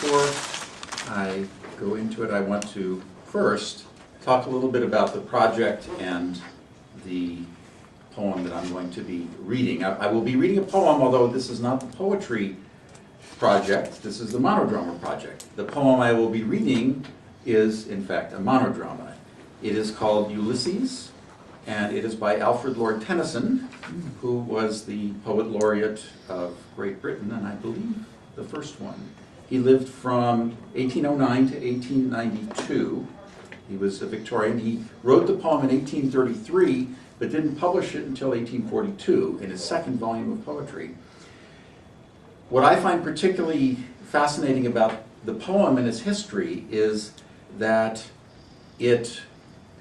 before I go into it, I want to first talk a little bit about the project and the poem that I'm going to be reading. I will be reading a poem, although this is not the poetry project, this is the monodrama project. The poem I will be reading is, in fact, a monodrama. It is called Ulysses, and it is by Alfred Lord Tennyson, who was the poet laureate of Great Britain, and I believe the first one. He lived from 1809 to 1892. He was a Victorian. He wrote the poem in 1833, but didn't publish it until 1842 in his second volume of poetry. What I find particularly fascinating about the poem and its history is that it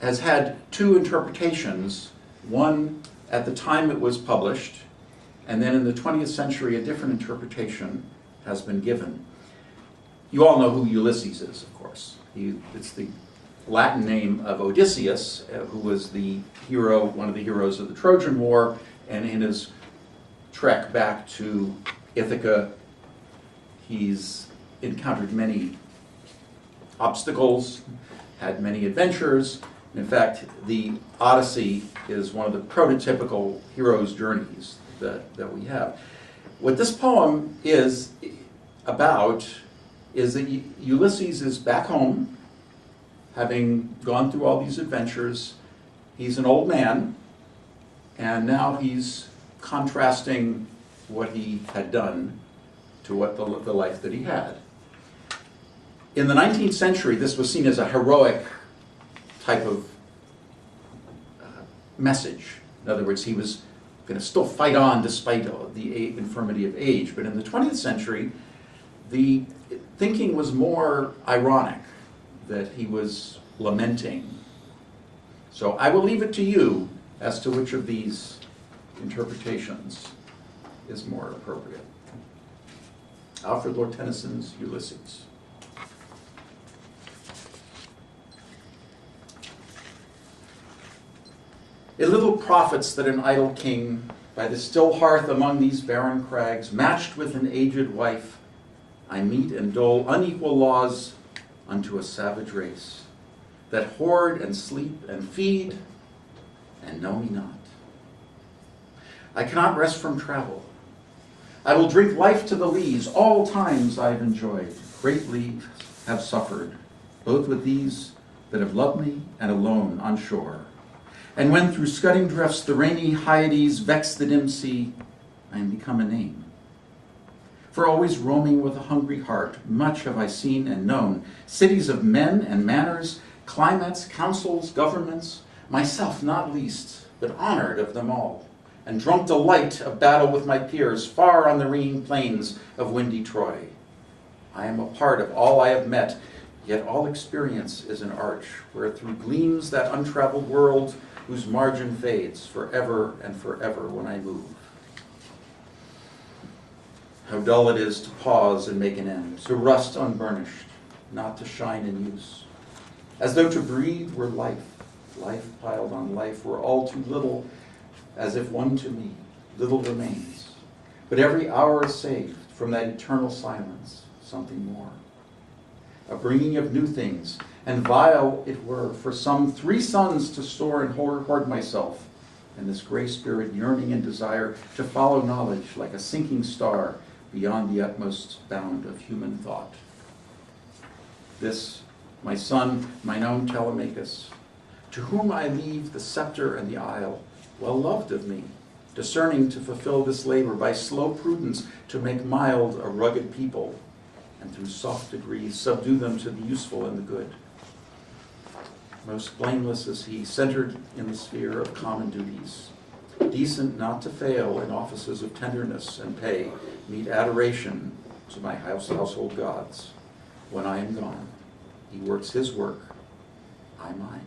has had two interpretations. One at the time it was published, and then in the 20th century a different interpretation has been given. You all know who Ulysses is, of course. It's the Latin name of Odysseus, who was the hero, one of the heroes of the Trojan War, and in his trek back to Ithaca, he's encountered many obstacles, had many adventures. In fact, the Odyssey is one of the prototypical hero's journeys that we have. What this poem is about is that Ulysses is back home, having gone through all these adventures. He's an old man, and now he's contrasting what he had done to what the life that he had. In the 19th century, this was seen as a heroic type of message. In other words, he was going to still fight on despite the infirmity of age. But in the 20th century, the thinking was more ironic, that he was lamenting. So I will leave it to you as to which of these interpretations is more appropriate. Alfred Lord Tennyson's Ulysses. It little profits that an idle king, by the still hearth among these barren crags, matched with an aged wife, I meet and dole unequal laws unto a savage race, that hoard and sleep and feed and know me not. I cannot rest from travel. I will drink life to the lees. All times I've enjoyed, greatly have suffered, both with these that have loved me and alone on shore. And when through scudding drifts the rainy Hyades vex the dim sea, I am become a name. For always roaming with a hungry heart, much have I seen and known, cities of men and manners, climates, councils, governments, myself not least, but honored of them all, and drunk delight of battle with my peers, far on the ringing plains of windy Troy. I am a part of all I have met, yet all experience is an arch, where through gleams that untraveled world, whose margin fades forever and forever when I move. How dull it is to pause and make an end, to rust unburnished, not to shine in use. As though to breathe were life, life piled on life were all too little, as if one to me, little remains. But every hour is saved from that eternal silence, something more. A bringing of new things, and vile it were for some 3 suns to store and hoard myself, and this gray spirit yearning and desire to follow knowledge like a sinking star beyond the utmost bound of human thought. This, my son, mine own Telemachus, to whom I leave the scepter and the isle, well loved of me, discerning to fulfill this labor by slow prudence to make mild a rugged people, and through soft degrees subdue them to the useful and the good. Most blameless is he, centered in the sphere of common duties, decent not to fail in offices of tenderness and pay, meet adoration to my household gods. When I am gone, he works his work, I mine.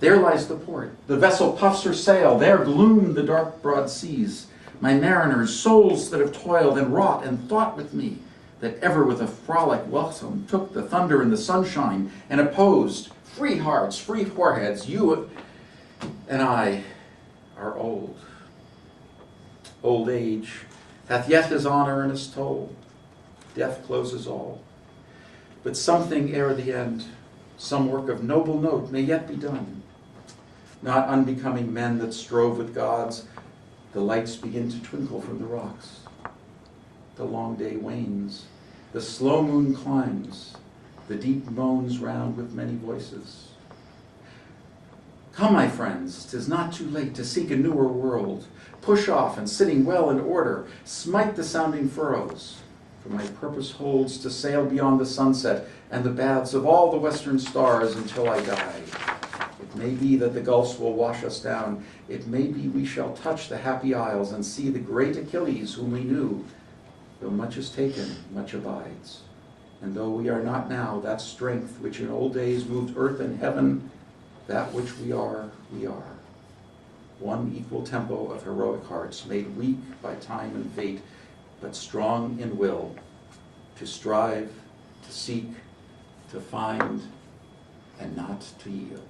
There lies the port. The vessel puffs her sail. There gloom the dark broad seas. My mariners, souls that have toiled and wrought and thought with me, that ever with a frolic welcome took the thunder and the sunshine and opposed, free hearts, free foreheads, you and I are old. Old age hath yet his honor and his toll. death closes all. But something ere the end, some work of noble note may yet be done. Not unbecoming men that strove with gods, the lights begin to twinkle from the rocks. The long day wanes, the slow moon climbs, the deep moans round with many voices. Come, my friends, 'tis not too late to seek a newer world. Push off, and sitting well in order, smite the sounding furrows. For my purpose holds to sail beyond the sunset and the baths of all the western stars until I die. It may be that the gulfs will wash us down. It may be we shall touch the happy isles and see the great Achilles whom we knew. Though much is taken, much abides. And though we are not now that strength which in old days moved earth and heaven, that which we are, we are. One equal tempo of heroic hearts, made weak by time and fate, but strong in will, to strive, to seek, to find, and not to yield.